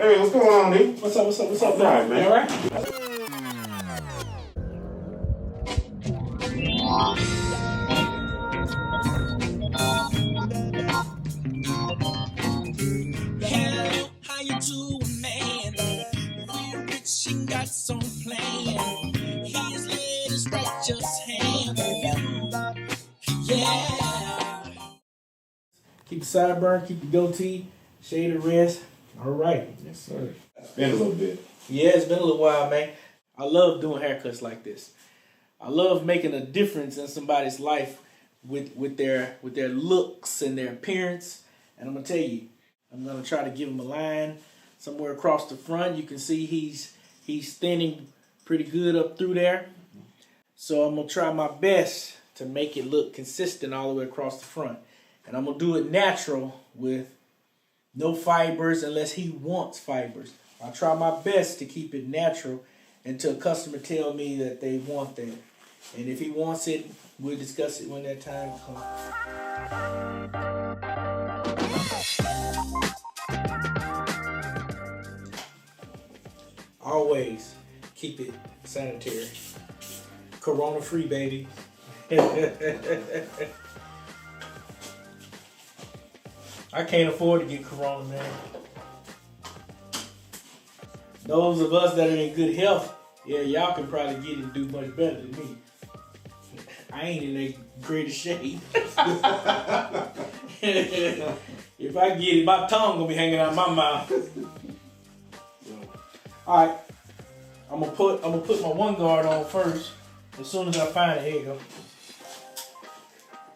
Hey, what's going on, dude? What's up, All right, man. You all right? Hello, how you doing, man? We're rich and got some plan. He's laid his righteous hand with you. Yeah. Keep the sideburn, keep the goatee, shade of rest. All right. Yes, sir. It's been a little bit. Yeah, it's been a little while, man. I love doing haircuts like this. I love making a difference in somebody's life with their looks and their appearance. And I'm gonna tell you, I'm gonna try to give him a line somewhere across the front. You can see he's thinning pretty good up through there. So I'm gonna try my best to make it look consistent all the way across the front. And I'm gonna do it natural with no fibers unless he wants fibers. I'll try my best to keep it natural until a customer tell me that they want that. And if he wants it, we'll discuss it when that time comes. Always keep it sanitary. Corona free, baby. I can't afford to get corona, man. Those of us that are in good health, yeah, y'all can probably get it and do much better than me. I ain't in the greatest shape. If I get it, my tongue gonna be hanging out my mouth. All right, I'm gonna put my one guard on first. As soon as I find it, here you go.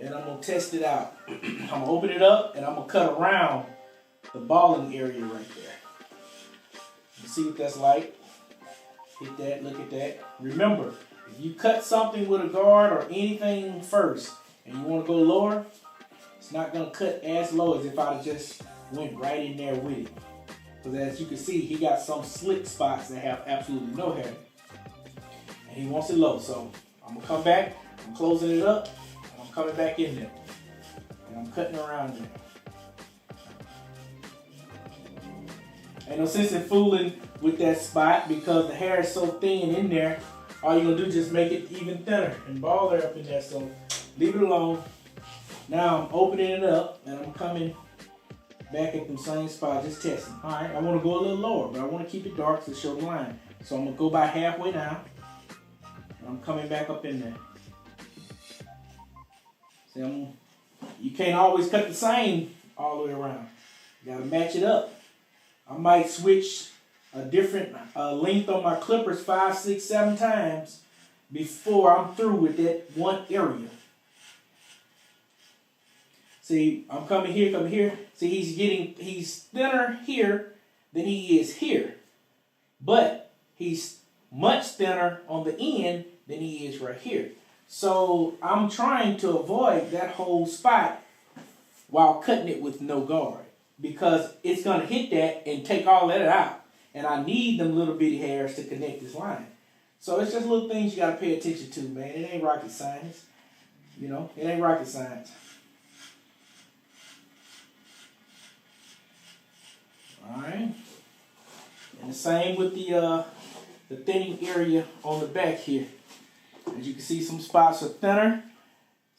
And I'm gonna test it out. I'm gonna open it up and I'm gonna cut around the balling area right there. See what that's like. Hit that, look at that. Remember, if you cut something with a guard or anything first and you want to go lower, it's not going to cut as low as if I'd have just went right in there with it. Because as you can see, he got some slick spots that have absolutely no hair. And he wants it low. So I'm going to come back, I'm closing it up, and I'm coming back in there. And I'm cutting around there. Ain't no sense in fooling with that spot because the hair is so thin in there. All you're gonna do is just make it even thinner and ball there up in there. So leave it alone. Now I'm opening it up and I'm coming back at the same spot, just testing. All right, I want to go a little lower, but I want to keep it dark to show the line. So I'm gonna go by halfway now. And I'm coming back up in there. See, you can't always cut the same all the way around. You gotta match it up. I might switch a different length on my clippers 5, 6, 7 times before I'm through with that one area. See, I'm coming here. See, he's thinner here than he is here. But he's much thinner on the end than he is right here. So I'm trying to avoid that whole spot while cutting it with no guard. Because it's going to hit that and take all that out. And I need them little bitty hairs to connect this line. So it's just little things you got to pay attention to, man. It ain't rocket science. You know, it ain't rocket science. Alright. And the same with the thinning area on the back here. As you can see, some spots are thinner.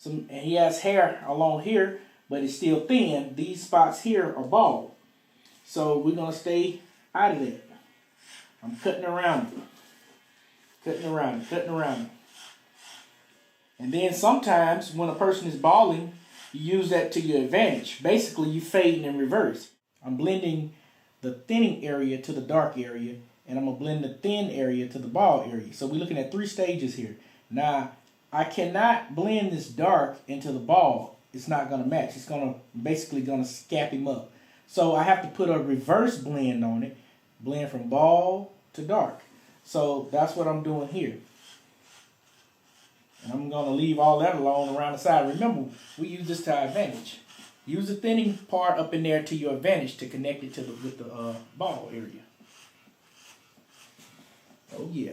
And he has hair along here, but it's still thin. These spots here are bald. So we're going to stay out of that. I'm cutting around it. Cutting around it. And then sometimes when a person is balding, you use that to your advantage. Basically, you fade in reverse. I'm blending the thinning area to the dark area, and I'm going to blend the thin area to the bald area. So we're looking at 3 stages here. Now, I cannot blend this dark into the bald. It's not going to match. It's basically going to scap him up. So I have to put a reverse blend on it. Blend from bald to dark. So that's what I'm doing here. And I'm going to leave all that alone around the side. Remember, we use this to our advantage. Use the thinning part up in there to your advantage to connect it to with the bald area. Oh yeah.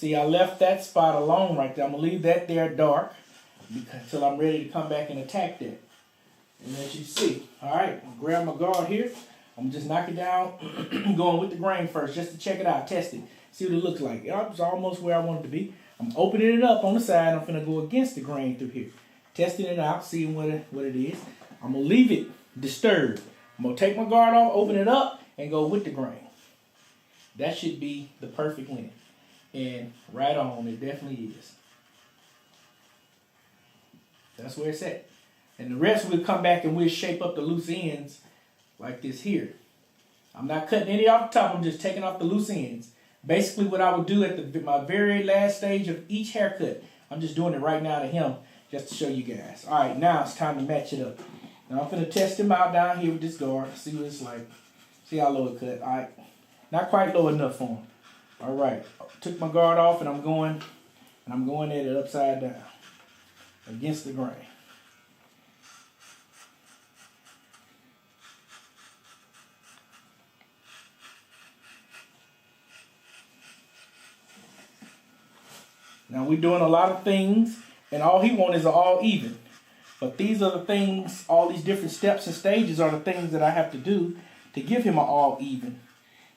See, I left that spot alone right there. I'm gonna leave that there dark until I'm ready to come back and attack that. And as you see, all right, grab my guard here. I'm just knock it down, going with the grain first, just to check it out, test it, see what it looks like. It's almost where I want it to be. I'm opening it up on the side. I'm gonna go against the grain through here, testing it out, seeing what it is. I'm gonna leave it disturbed. I'm gonna take my guard off, open it up, and go with the grain. That should be the perfect length. And right on, it definitely is. That's where it's at. And the rest we'll come back and we'll shape up the loose ends like this here. I'm not cutting any off the top, I'm just taking off the loose ends. Basically what I would do at my very last stage of each haircut, I'm just doing it right now to him just to show you guys. Alright, now it's time to match it up. Now I'm going to test him out down here with this guard, see what it's like. See how low it cut. Alright, not quite low enough for him. Alright, took my guard off and I'm going at it upside down against the grain. Now we're doing a lot of things and all he wants is all even. But these are the things, all these different steps and stages are the things that I have to do to give him an all even.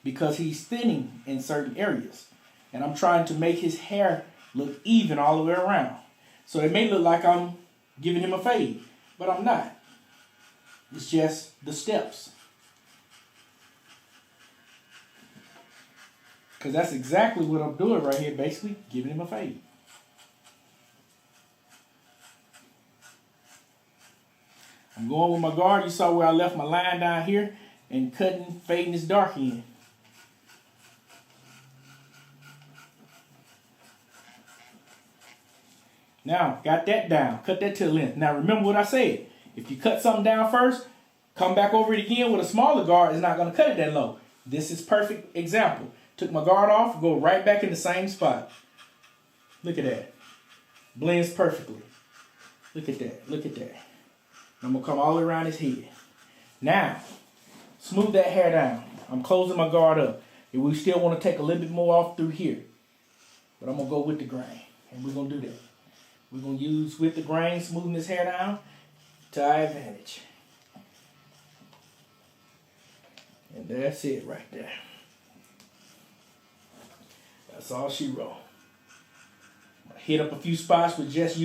Because he's thinning in certain areas. And I'm trying to make his hair look even all the way around. So it may look like I'm giving him a fade, but I'm not. It's just the steps. Because that's exactly what I'm doing right here, basically giving him a fade. I'm going with my guard. You saw where I left my line down here and cutting, fading this dark end. Now, got that down. Cut that to the length. Now, remember what I said. If you cut something down first, come back over it again with a smaller guard. It's not going to cut it that low. This is perfect example. Took my guard off, go right back in the same spot. Look at that. Blends perfectly. Look at that. Look at that. I'm going to come all the way around his head. Now, smooth that hair down. I'm closing my guard up. And we still want to take a little bit more off through here. But I'm going to go with the grain. And we're going to do that. We're going to use with the grain, smoothing this hair down to our advantage. And that's it right there. That's all she wrote. I hit up a few spots with just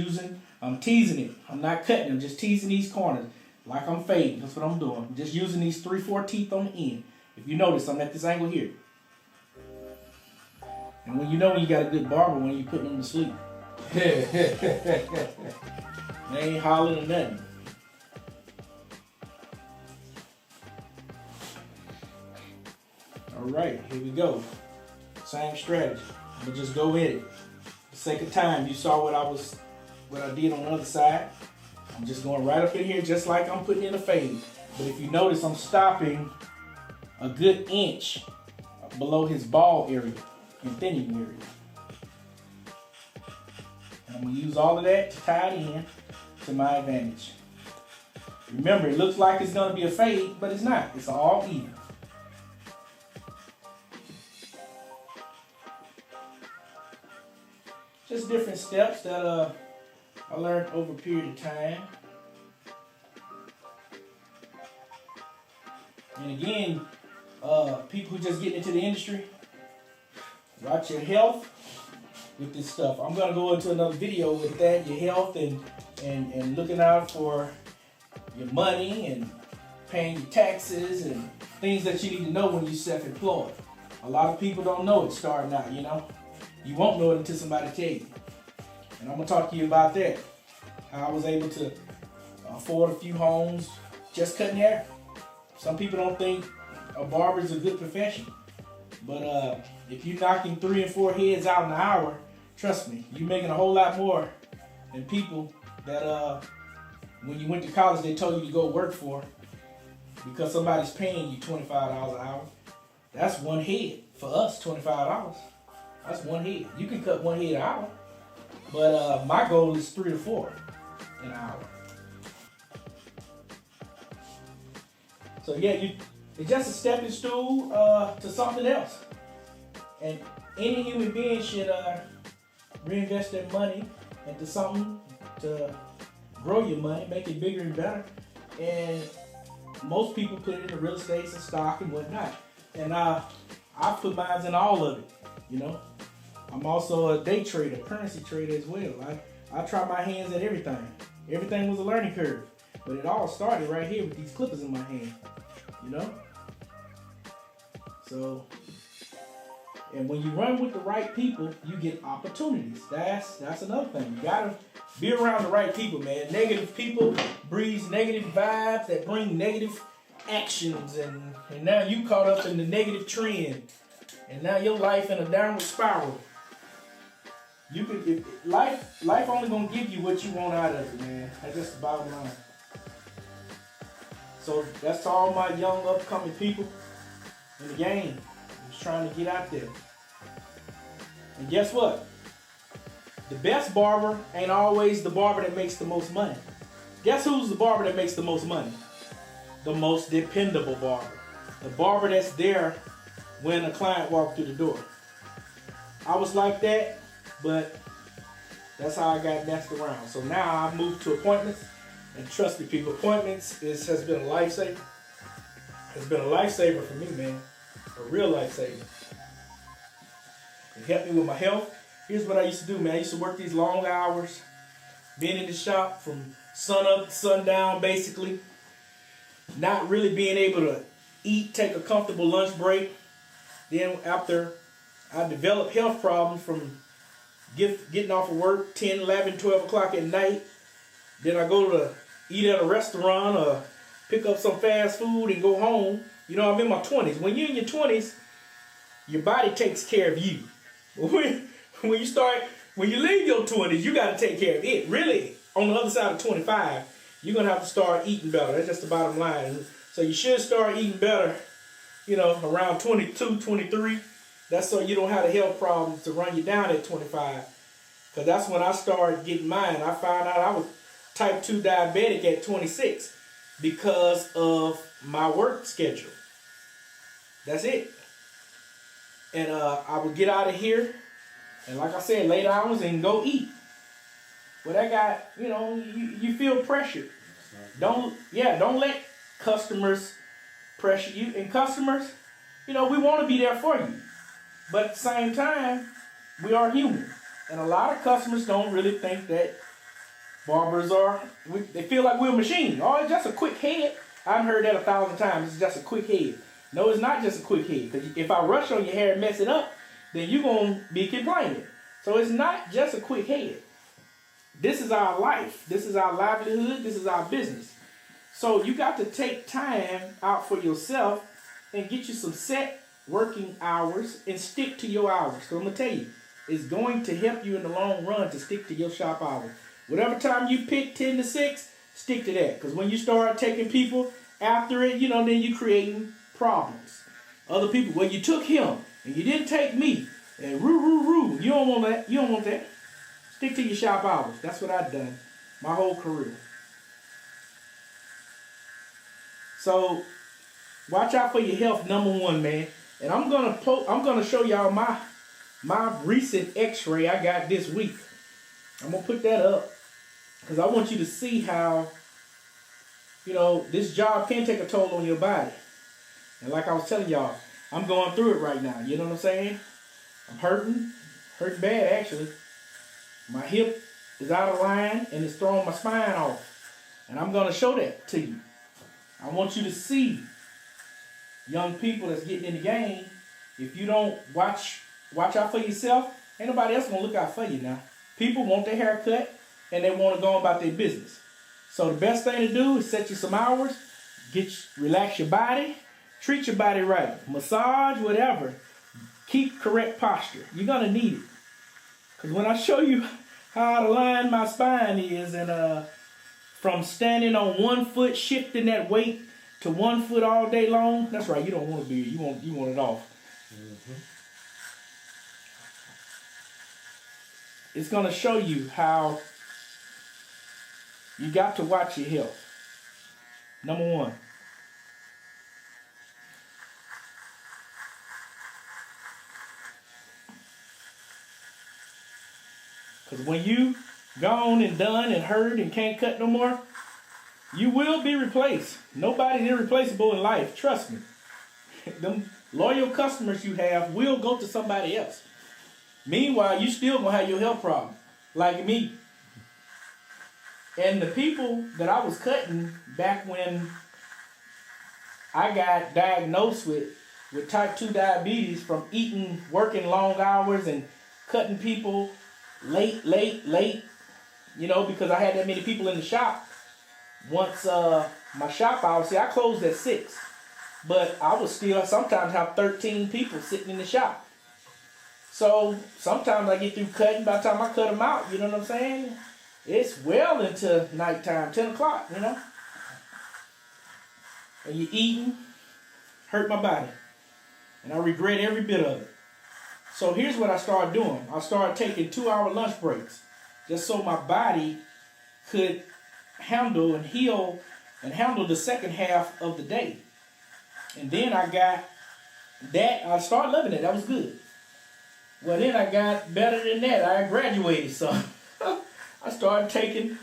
I'm teasing it. I'm not cutting them, just teasing these corners like I'm fading. That's what I'm doing. I'm just using these 3/4 teeth on the end. If you notice, I'm at this angle here. And when you got a good barber, when you put them to sleep. They ain't hollering or nothing. Alright, here we go. Same strategy. I'm gonna just go in it. For the sake of time, you saw what I did on the other side. I'm just going right up in here just like I'm putting in a fade. But if you notice, I'm stopping a good inch below his ball area and thinning area. And I'm going to use all of that to tie it in to my advantage. Remember, it looks like it's going to be a fade, but it's not. It's all even. Just different steps that I learned over a period of time. And again, people who just getting into the industry, watch your health with this stuff. I'm gonna go into another video with that, your health and looking out for your money and paying your taxes and things that you need to know when you're self-employed. A lot of people don't know it starting out, you know. You won't know it until somebody tell you. And I'm gonna talk to you about that. How I was able to afford a few homes just cutting hair. Some people don't think a barber is a good profession. But if you're knocking 3 and 4 heads out in an hour, trust me, you're making a whole lot more than people that when you went to college they told you to go work for because somebody's paying you $25 an hour. That's one head. For us, $25. That's one head. You can cut one head an hour. But my goal is 3 to 4 an hour. So yeah, it's just a stepping stool to something else. And any human being should reinvest that money into something to grow your money, make it bigger and better. And most people put it into real estate and stock and whatnot. And I put mine in all of it, you know. I'm also a day trader, currency trader as well. I try my hands at everything. Everything was a learning curve. But it all started right here with these clippers in my hand, you know? So, and when you run with the right people, you get opportunities. That's another thing. You gotta be around the right people, man. Negative people breeds negative vibes that bring negative actions, and now you caught up in the negative trend, and now your life in a downward spiral. You could life only gonna give you what you want out of it, man. That's just the bottom line. So that's to all my young upcoming people in the game who's trying to get out there. And guess what? The best barber ain't always the barber that makes the most money. Guess who's the barber that makes the most money? The most dependable barber. The barber that's there when a client walked through the door. I was like that, but that's how I got danced around. So now I moved to appointments, and trust me, people, appointments has been a lifesaver. It's been a lifesaver for me, man. A real lifesaver. It helped me with my health. Here's what I used to do, man. I used to work these long hours, being in the shop from sun up to sundown, basically. Not really being able to eat, take a comfortable lunch break. Then after I developed health problems from getting off of work 10, 11, 12 o'clock at night. Then I go to eat at a restaurant or pick up some fast food and go home. You know, I'm in my 20s. When you're in your 20s, your body takes care of you. When you leave your 20s, you got to take care of it. Really, on the other side of 25, you're going to have to start eating better. That's just the bottom line. So you should start eating better, you know, around 22, 23. That's so you don't have the health problems to run you down at 25. Because that's when I started getting mine. I found out I was type 2 diabetic at 26 because of my work schedule. That's it. And I would get out of here, and like I said, late hours and go eat. But I got, you know, you feel pressured. Don't let customers pressure you. And customers, you know, we want to be there for you. But at the same time, we are human. And a lot of customers don't really think that barbers they feel like we're a machine. Oh, it's just a quick head. I've heard that 1,000 times. It's just a quick head. No, it's not just a quick head. Because if I rush on your hair and mess it up, then you're going to be complaining. So it's not just a quick head. This is our life. This is our livelihood. This is our business. So you got to take time out for yourself and get you some set working hours and stick to your hours. So I'm going to tell you, it's going to help you in the long run to stick to your shop hours. Whatever time you pick, 10 to 6, stick to that. Because when you start taking people after it, you know, then you're creating problems. Other people, well, you took him and you didn't take me. And roo. You don't want that. You don't want that. Stick to your shop hours. That's what I've done my whole career. So watch out for your health, number one, man. And I'm gonna show y'all my recent X-ray I got this week. I'm gonna put that up because I want you to see how, you know, this job can take a toll on your body. And like I was telling y'all, I'm going through it right now. You know what I'm saying? I'm hurting bad actually. My hip is out of line and it's throwing my spine off. And I'm gonna show that to you. I want you to see young people that's getting in the game. If you don't watch out for yourself, ain't nobody else gonna look out for you now. People want their hair cut and they want to go about their business. So the best thing to do is set you some hours, relax your body, treat your body right, massage, whatever. Keep correct posture. You're gonna need it. Because when I show you how out of line my spine is, and from standing on one foot, shifting that weight to 1 foot all day long, that's right, you don't want a beard. You want it off. Mm-hmm. It's going to show you how you got to watch your health. Number one. Because when you gone and done and heard and can't cut no more, you will be replaced. Nobody's irreplaceable in life. Trust me. Them loyal customers you have will go to somebody else. Meanwhile, you still gonna have your health problem, like me. And the people that I was cutting back when I got diagnosed with type 2 diabetes from working long hours and cutting people late, because I had that many people in the shop. Once my shop hours, see, I closed at 6, but I would still sometimes have 13 people sitting in the shop. So sometimes I get through cutting, by the time I cut them out, you know what I'm saying? It's well into nighttime, 10 o'clock, And you're eating, hurt my body. And I regret every bit of it. So here's what I started doing. I started taking 2-hour lunch breaks, just so my body could handle and heal and handle the second half of the day. And then I got that, I started loving it. That was good. Well, then I got better than that. I graduated, so I started taking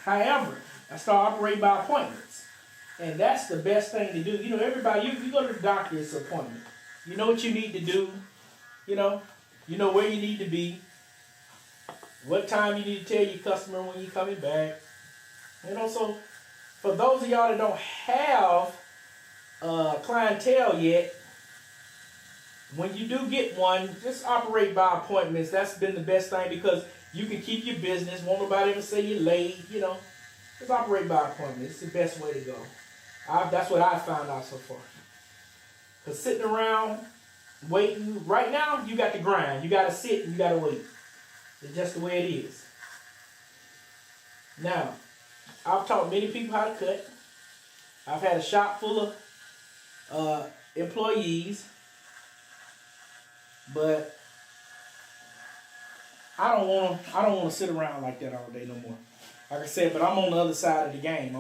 however. I started operating by appointments. And that's the best thing to do. Everybody, you go to the doctor's appointment. You know what you need to do. You know where you need to be. What time you need to tell your customer when you're coming back. So for those of y'all that don't have clientele yet, when you do get one, just operate by appointments. That's been the best thing because you can keep your business. Won't nobody ever say you're late, Just operate by appointment. It's the best way to go. That's what I found out so far. Because sitting around waiting, right now, you got to grind. You got to sit and you got to wait. It's just the way it is. Now, I've taught many people how to cut. I've had a shop full of employees. But I don't want to sit around like that all day no more. Like I said, but I'm on the other side of the game.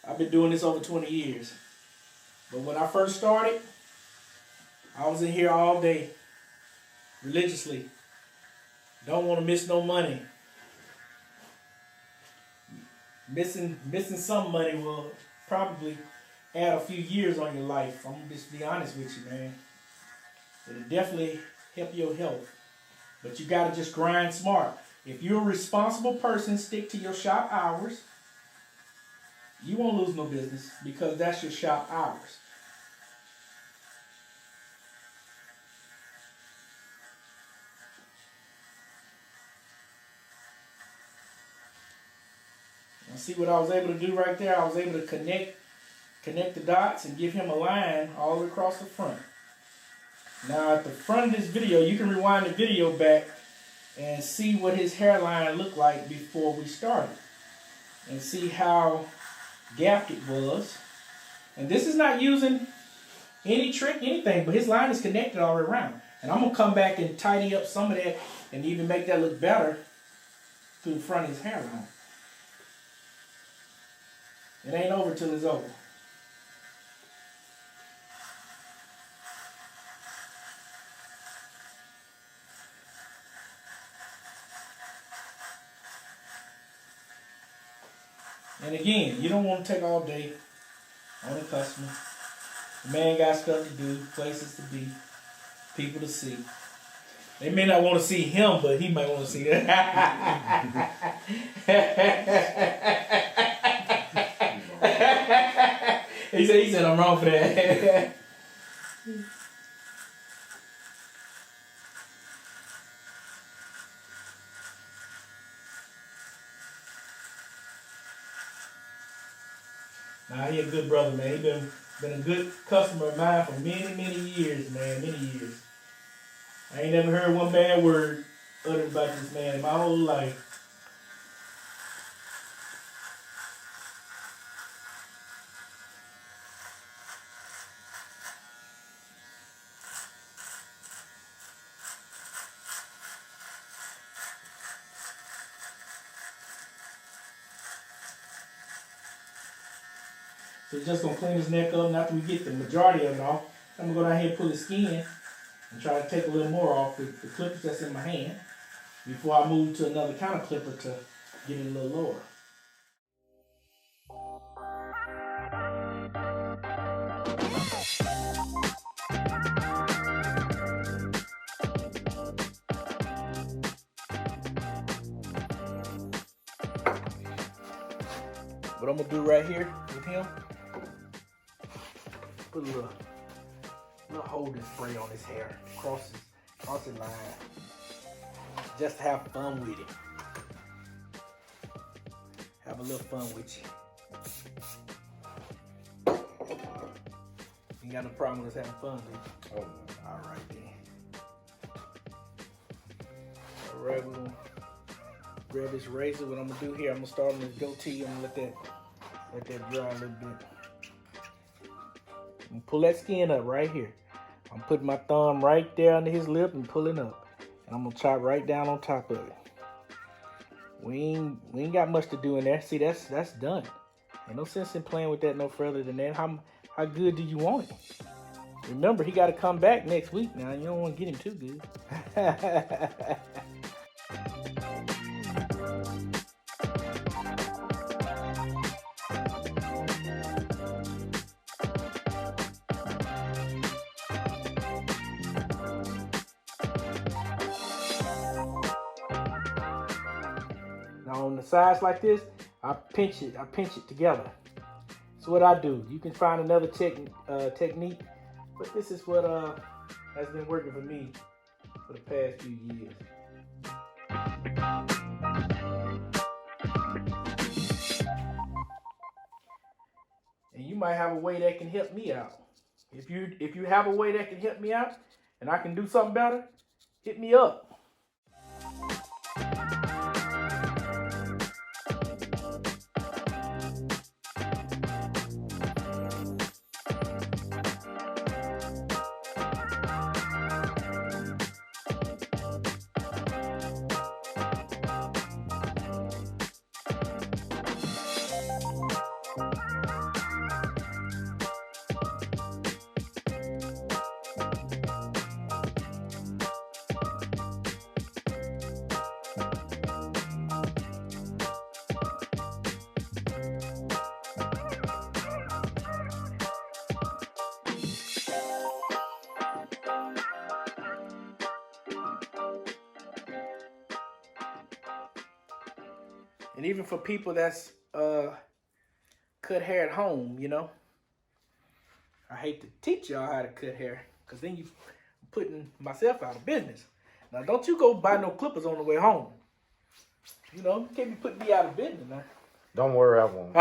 I've been doing this over 20 years. But when I first started, I was in here all day, religiously. Don't want to miss no money. Missing some money will probably add a few years on your life. I'm going to just be honest with you, man. It'll definitely help your health. But you got to just grind smart. If you're a responsible person, stick to your shop hours. You won't lose no business because that's your shop hours. Now see what I was able to do right there? I was able to connect the dots and give him a line all the way across the front. Now at the front of this video, you can rewind the video back and see what his hairline looked like before we started. And see how gapped it was. And this is not using any trick, anything, but his line is connected all the way around. And I'm going to come back and tidy up some of that and even make that look better through the front of his hairline. It ain't over till it's over. And again, you don't want to take all day on a customer. The man got stuff to do, places to be, people to see. They may not want to see him, but he might want to see them. He said I'm wrong for that. Nah, he a good brother, man. He been a good customer of mine for many, many years, man. Many years. I ain't never heard one bad word uttered about this man in my whole life. So we're just gonna clean his neck up, and after we get the majority of it off, I'm gonna go down here and pull his skin, and try to take a little more off the clippers that's in my hand before I move to another kind of clipper to get it a little lower. What I'm gonna do right here with him, put a little holding spray on his hair, cross his line, just to have fun with it. Have a little fun with you. You got no problem with us having fun, dude? Oh, All right then. All right, we're gonna grab this razor. What I'm gonna do here, I'm gonna start on this goatee. I'm gonna let that dry a little bit. And pull that skin up right here. I'm putting my thumb right there under his lip and pulling up. And I'm gonna chop right down on top of it. We ain't got much to do in there. See, that's done. Ain't no sense in playing with that no further than that. How good do you want it? Remember, he got to come back next week now. You don't want to get him too good. Now on the sides like this, I pinch it together. That's what I do. You can find another technique, but this is what has been working for me for the past few years. And you might have a way that can help me out. If you have a way that can help me out, and I can do something better, hit me up. And even for people that's cut hair at home, you know, I hate to teach y'all how to cut hair, because then you putting myself out of business. Now, don't you go buy no clippers on the way home. You know, you can't be putting me out of business now. don't worry, I won't.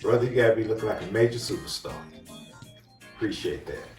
Brother, you gotta be looking like a major superstar. Appreciate that.